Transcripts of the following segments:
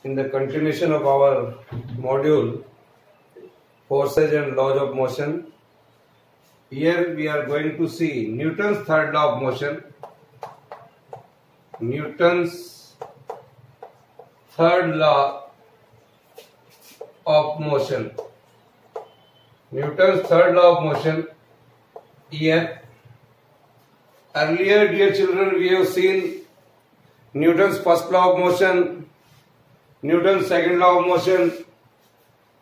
in the continuation of our module Forces and Laws of Motion. Here we are going to see Newton's third law of motion. Newton's third law of motion. Newton's third law of motion. Here earlier, dear children, we have seen Newton's first law of motion, Newton's second law of motion.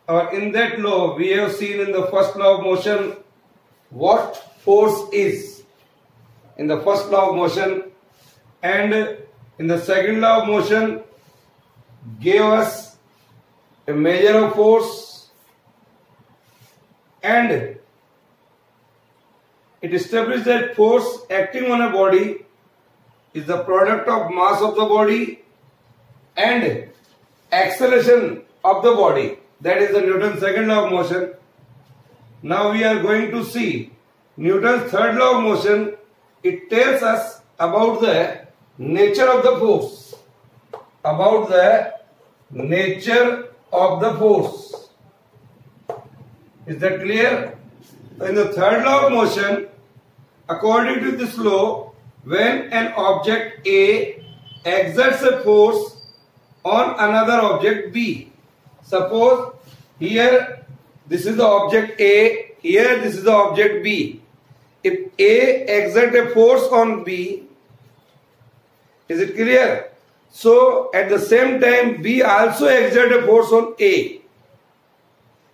Or in that law, we have seen in the first law of motion what force is in the first law of motion, and in the second law of motion gave us a measure of force, and it established that force acting on a body is the product of mass of the body and acceleration of the body. That is the Newton's second law of motion. Now we are going to see Newton's third law of motion. It tells us about the nature of the force. About the nature of the force. Is that clear? In the third law of motion, according to this law, when an object A exerts a force on another object B. Suppose here this is the object A, here this is the object B. If A exerts a force on B, is it clear? So at the same time B also exerts a force on A.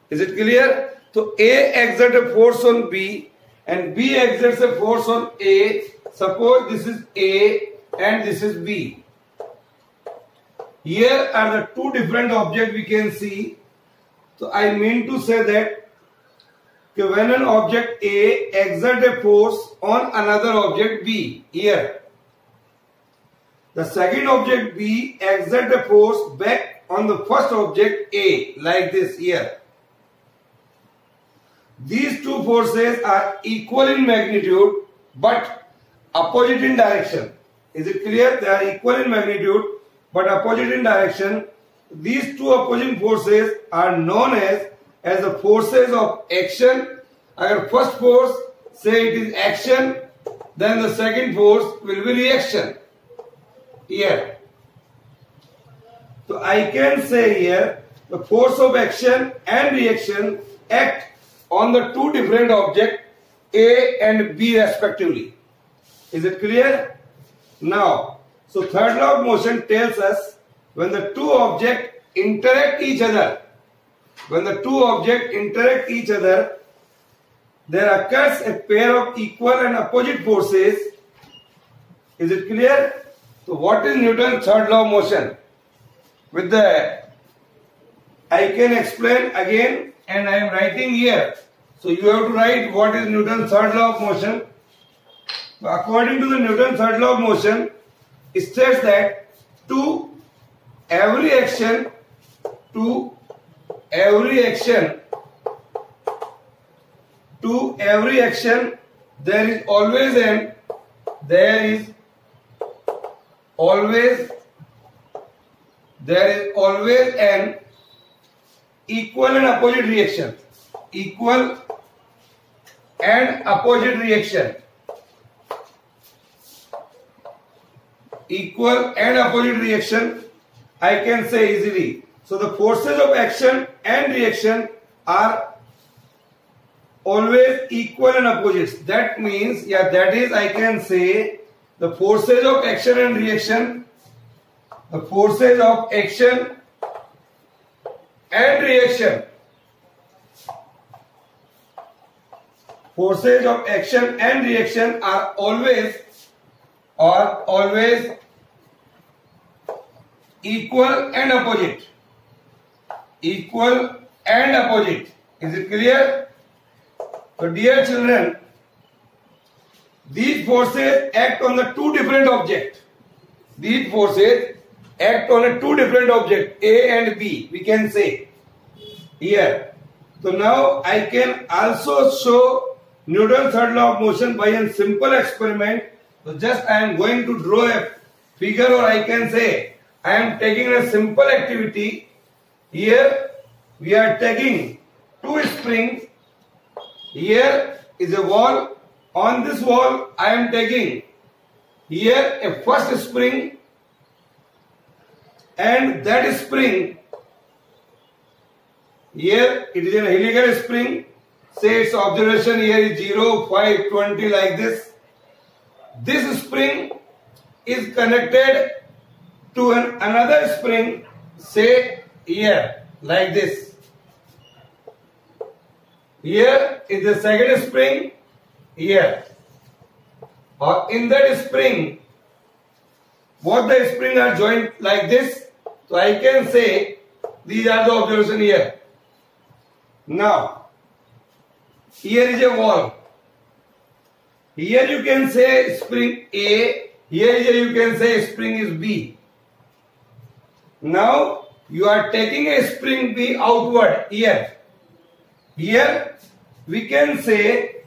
Is it clear? So A exerts a force on B and B exerts a force on A. Suppose this is A and this is B. Here are the two different objects we can see. So I mean to say that when an object A exerts a force on another object B, here the second object B exerts a force back on the first object A, like this here. These two forces are equal in magnitude but opposite in direction. Is it clear? They are equal in magnitude but opposite in direction. These two opposing forces are known as the forces of action. Agar first force say it is action, then the second force will be reaction. Here. So I can say here the force of action and reaction act on the two different objects A and B respectively. Is it clear? Now, so third law of motion tells us when the two objects interact each other, there occurs a pair of equal and opposite forces. Is it clear? So what is Newton's third law of motion? With the, I can explain again and I am writing here. So you have to write what is Newton's third law of motion. According to the Newton's third law of motion, it states that to every action there is always an equal and opposite reaction. Equal and opposite reaction. Equal and opposite reaction, I can say easily. So the forces of action and reaction are always equal and opposites. That means, that is, I can say the forces of action and reaction, the forces of action and reaction, forces of action and reaction are always equal and opposite. Equal and opposite. Is it clear? So dear children, these forces act on the two different objects. These forces act on a two different objects, A and B, we can say here. So now I can also show Newton's third law of motion by a simple experiment. So just I am going to draw a figure, or I can say I am taking a simple activity. Here we are taking two springs. Here is a wall. On this wall I am taking here a first spring, and that spring, here it is a helical spring. Say its observation here is 0, 5, 20 like this. This spring is connected to another spring, say here like this. Here is the second spring here. Or in that spring, both the springs are joined like this. So I can say these are the observation here. Now, here is a wall. Here you can say spring A. Here you can say spring is B. Now you are taking a spring B outward here. Here we can say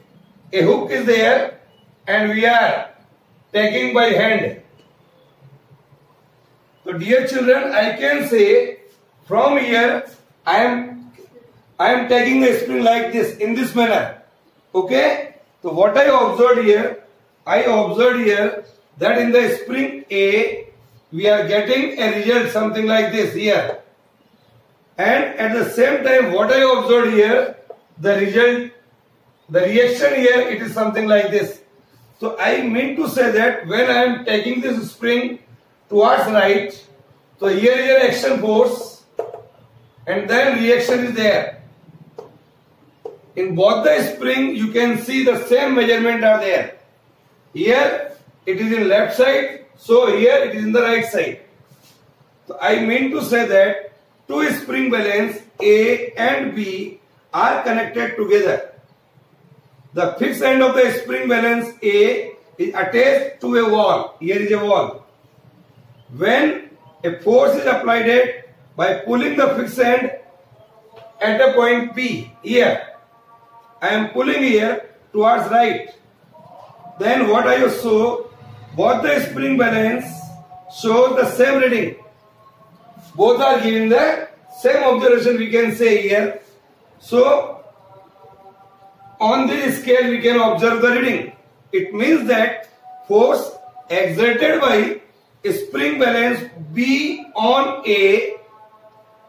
a hook is there and we are taking by hand. So dear children, I can say from here I am taking a spring like this, in this manner. Okay? So what I observed here that in the spring A we are getting a result something like this here. And at the same time what I observed here, the result, the reaction here, it is something like this. So I mean to say that when I am taking this spring towards right, so here is an action force and then reaction is there. In both the spring you can see the same measurement are there. Here it is in left side, so here it is in the right side. So I mean to say that two spring balance A and B are connected together. The fixed end of the spring balance A is attached to a wall. Here is a wall. When a force is applied by pulling the fixed end at a point P, here I am pulling here towards right. Then what I show, both the spring balance show the same reading. Both are giving the same observation, we can say here. So on this scale we can observe the reading. It means that force exerted by spring balance B on A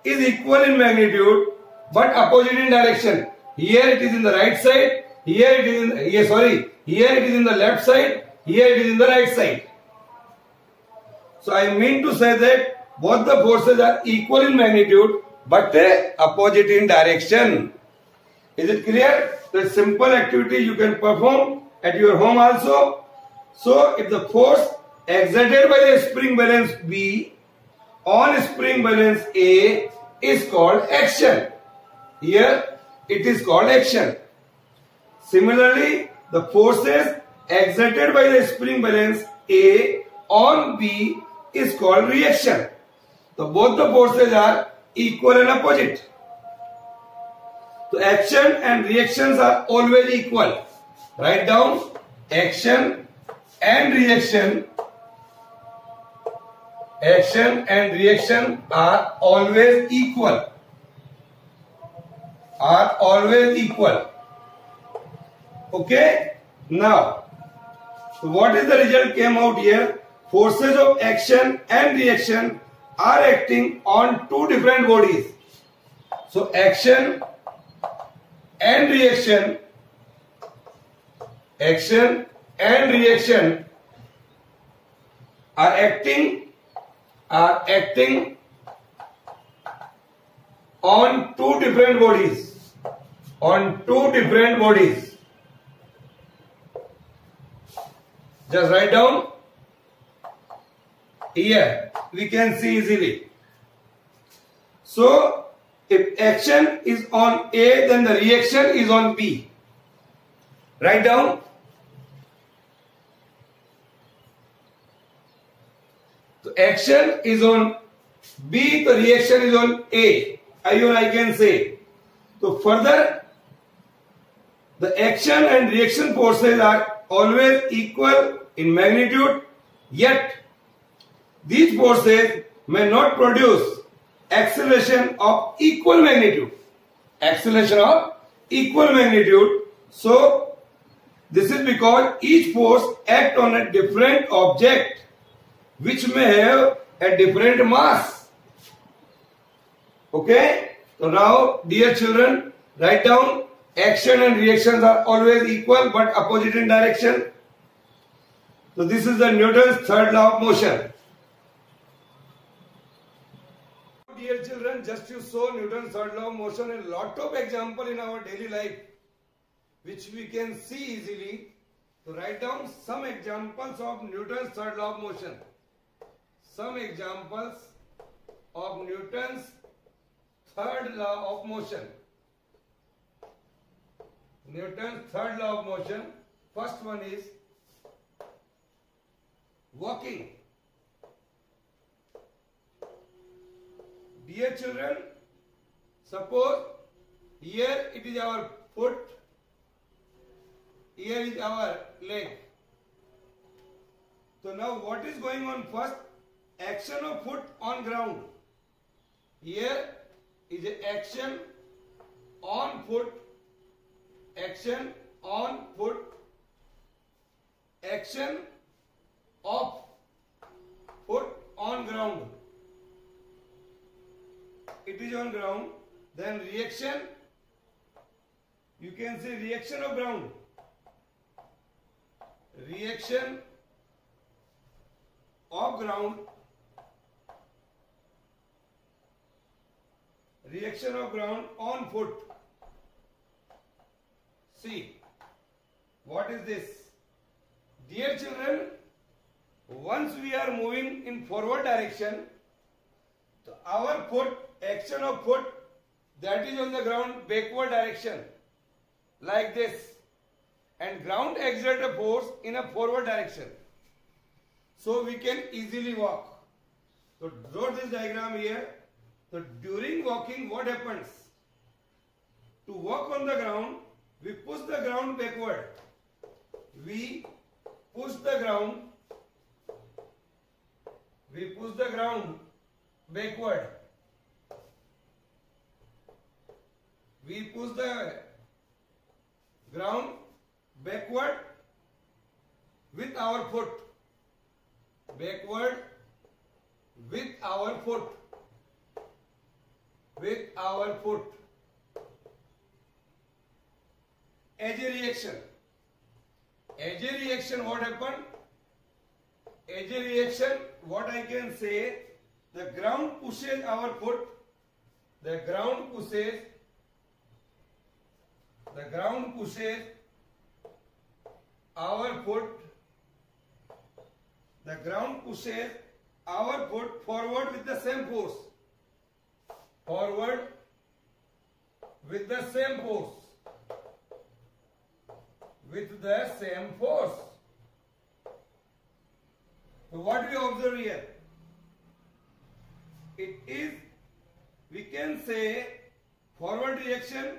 is equal in magnitude but opposite in direction. Here it is in the right side, here it is in here it is in the left side, here it is in the right side. So I mean to say that both the forces are equal in magnitude but opposite in direction. Is it clear? The simple activity you can perform at your home also. So if the force exerted by the spring balance B on spring balance A is called action. Here it is called action. Similarly, the forces exerted by the spring balance A on B is called reaction. So both the forces are equal and opposite. So action and reactions are always equal. Write down action and reaction. Action and reaction are always equal. Are always equal. Okay? Now, so what is the result came out here? Forces of action and reaction are acting on two different bodies. So action and reaction are acting on two different bodies. Just write down here, we can see easily. So if action is on A, then the reaction is on B. Write down. So action is on B, the reaction is on A. I can say. So further, the action and reaction forces are always equal in magnitude, yet these forces may not produce acceleration of equal magnitude. Acceleration of equal magnitude. So this is because each force acts on a different object which may have a different mass. Okay? So now, dear children, write down action and reactions are always equal but opposite in direction. So this is the Newton's third law of motion. Dear children, just you saw Newton's third law of motion, a lot of example in our daily life which we can see easily. So write down some examples of Newton's third law of motion. Some examples of Newton's third law of motion. Newton's third law of motion. First one is walking. Dear children, suppose here it is our foot, here is our leg. So now what is going on first? Action of foot on ground. Here is a action on foot, action on foot, action of foot on ground. It is on ground. Then reaction, you can say reaction of ground. Reaction of ground. Reaction of ground on foot. See, what is this? Dear children, once we are moving in forward direction, so our foot, action of foot, that is on the ground backward direction, like this, and ground exert a force in a forward direction. So we can easily walk. So draw this diagram here. So during walking, what happens? To walk on the ground, we push the ground backward. We push the ground. We push the ground backward. We push the ground backward with our foot. Backward with our foot. With our foot. As a reaction. As a reaction, what happened? As a reaction, what I can say, the ground pushes our foot. The ground pushes our foot. The ground pushes our foot forward with the same force. Forward with the same force. With the same force. So what we observe here? It is, we can say, forward reaction,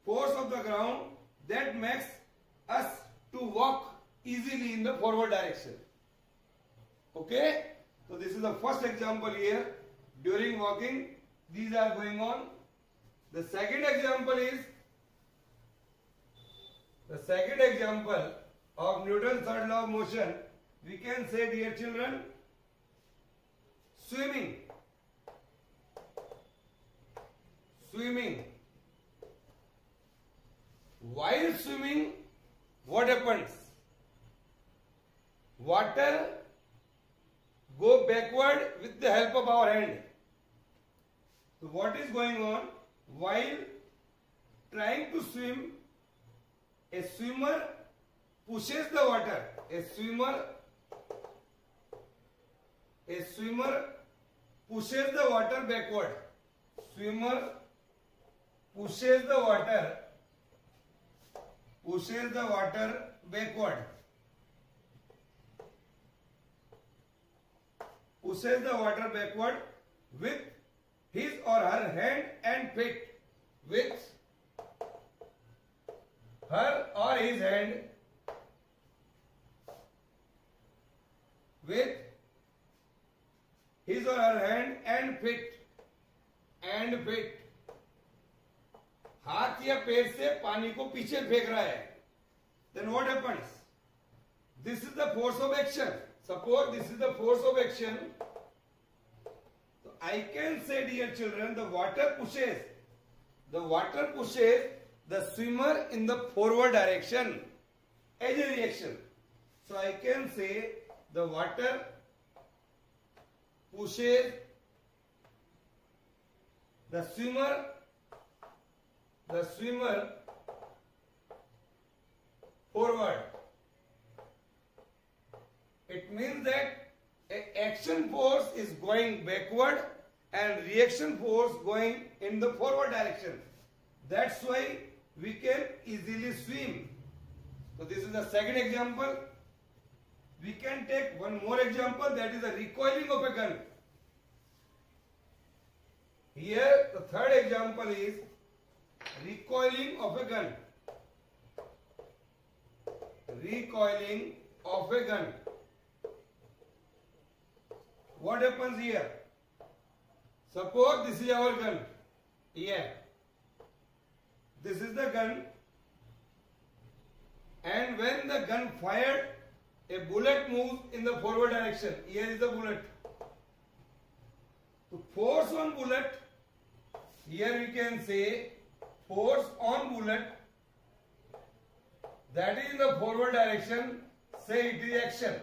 force of the ground that makes us to walk easily in the forward direction. Okay? So this is the first example here. During walking, these are going on. The second example is, the second example of Newton's third law of motion, we can say, dear children, swimming. Swimming. While swimming, what happens? Water go backward with the help of our hand. So what is going on? While trying to swim, a swimmer pushes the water. A swimmer pushes the water backward. Swimmer pushes the water backward. Pushes the water backward with his or her hand and feet. With her or his hand, with his or her hand and feet, हाथ या पैर से पानी को पीछे फेंक रहा है, then what happens? This is the force of action. Suppose this is the force of action. So I can say, dear children, the water pushes the swimmer in the forward direction as a reaction. So I can say the water pushes the swimmer forward. It means that action force is going backward and reaction force going in the forward direction. That's why we can easily swim. So this is the second example. We can take one more example, that is the recoiling of a gun. Here the third example is recoiling of a gun. Recoiling of a gun. What happens here? Suppose this is our gun. Here. This is the gun. And when the gun fired, a bullet moves in the forward direction. Here is the bullet. To force on bullet, here we can say force on bullet, that is in the forward direction, say it is action.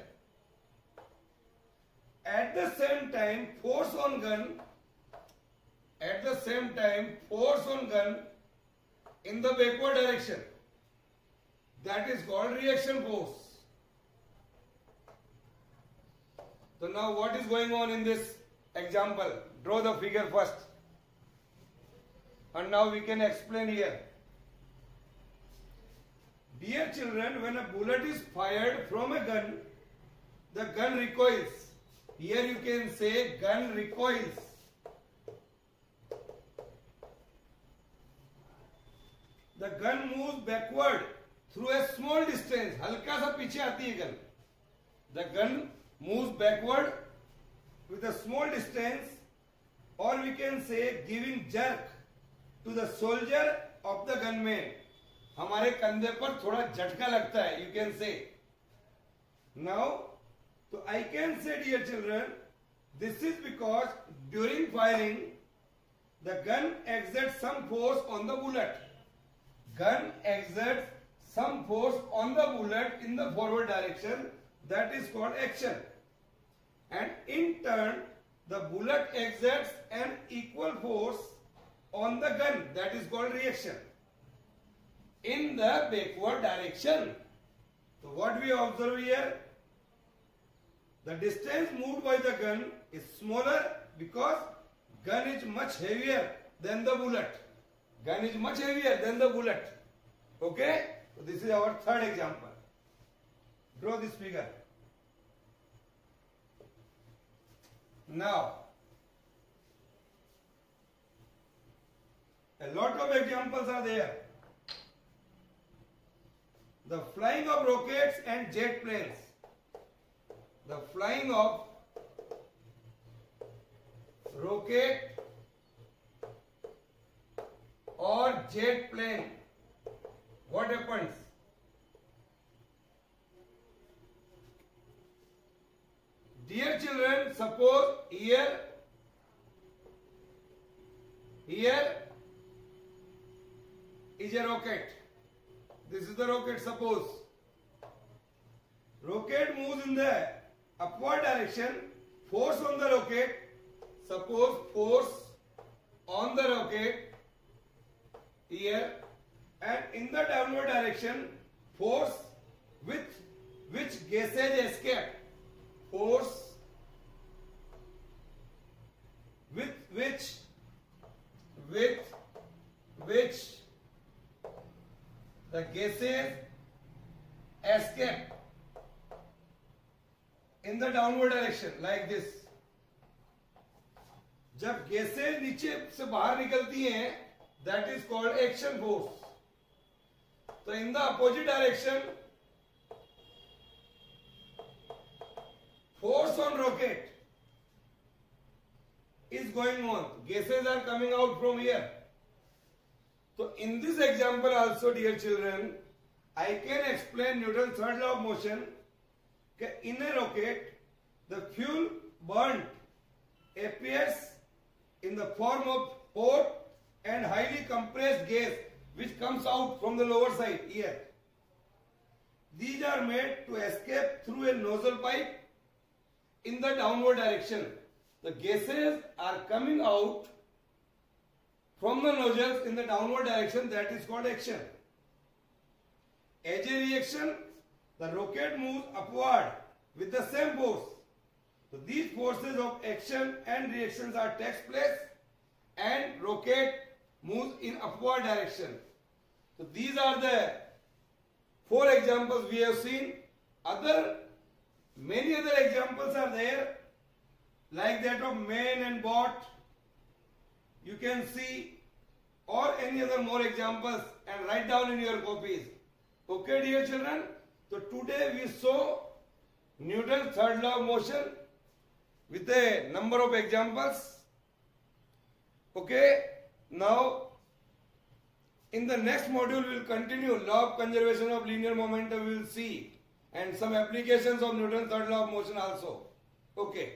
At the same time, force on gun in the backward direction, that is called reaction force. So now what is going on in this example? Draw the figure first. And now we can explain here. Dear children, when a bullet is fired from a gun, the gun recoils. Here you can say gun recoils. The gun moves backward through a small distance. हल्का सा पीछे आती है gun. The gun moves backward with a small distance, or we can say giving jerk to the soldier of the gunman. हमारे कंधे पर थोड़ा झटका लगता है. You can say. Now, so I can say, dear children, this is because during firing, the gun exerts some force on the bullet. Gun exerts some force on the bullet in the forward direction. That is called action. And in turn, the bullet exerts an equal force on the gun. That is called reaction. In the backward direction. So what we observe here? The distance moved by the gun is smaller because gun is much heavier than the bullet. Gun is much heavier than the bullet. Okay? So this is our third example. Draw this figure. Now, a lot of examples are there. The flying of rockets and jet planes. The flying of rocket or jet plane. What happens? Dear children, suppose here is a rocket. This is the rocket, suppose. Rocket moves in the upward direction. Force on the rocket. Suppose force on the rocket here, and in the downward direction, force with which gases escape. Force with which the gases escape in the downward direction, like this. जब gases नीचे से बाहर निकलती हैं, that is called action force. So in the opposite direction, force on rocket is going on. Gases are coming out from here. So in this example also, dear children, I can explain Newton's third law of motion. In a rocket, the fuel burnt appears in the form of hot and highly compressed gas which comes out from the lower side here. These are made to escape through a nozzle pipe in the downward direction. The gases are coming out from the nozzles in the downward direction, that is called action. As a reaction, the rocket moves upward with the same force. So these forces of action and reactions are takes place and rocket moves in upward direction. So these are the 4 examples we have seen. Many other examples are there, like that of man and bot. You can see, or any other more examples and write down in your copies. Okay, dear children. So today we saw Newton's third law of motion with a number of examples. Okay. Now in the next module we will continue law of conservation of linear momentum. We will see and some applications of Newton's third law of motion also. Okay.